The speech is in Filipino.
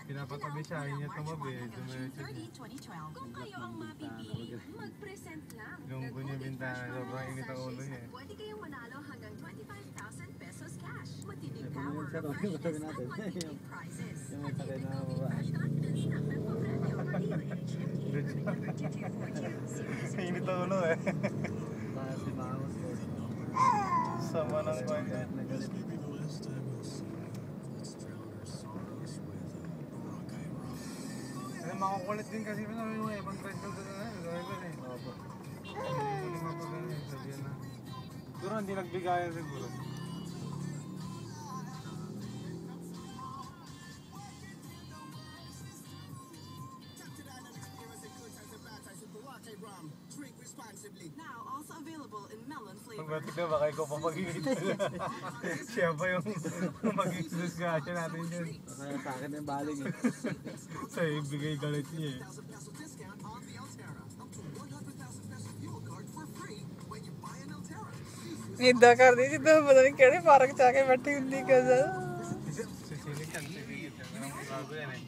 Pinapatabi siya, niya tumabi. Kung kayo ang mapipili, mag-present lang. Lunggo niya bintana, sobrang init ang ulo niya. Pwede kayong manalo hanggang 25,000 pesos cash. Matinding Ito power, yung sarap yung freshness, gagawin at natin. matinding prizes. Yung may sakay na Matinding babae. fresh confidence na nagpapremyo. Init ang ulo eh. Para si Mamos ko. Sama ng kanya. Ano, makukulit din kasi namin yung ibang driver doon na driver eh. Opo. Hindi mapagano sabihan na. Siguro hindi nagbigayan siguro. Now also available in melon flavor. Pagbatik na baka ikaw pa mag-iit. Siya pa yung mag-discussion natin dyan. Kaya sa akin yung baling eh. Sa'yo ibigay galit niya eh. इदा कर दी जिदा पता नहीं केड़े पार्क च आके बैठी हुंदी गजल Sisilik yan, sisilik yan. Anong bago yan eh.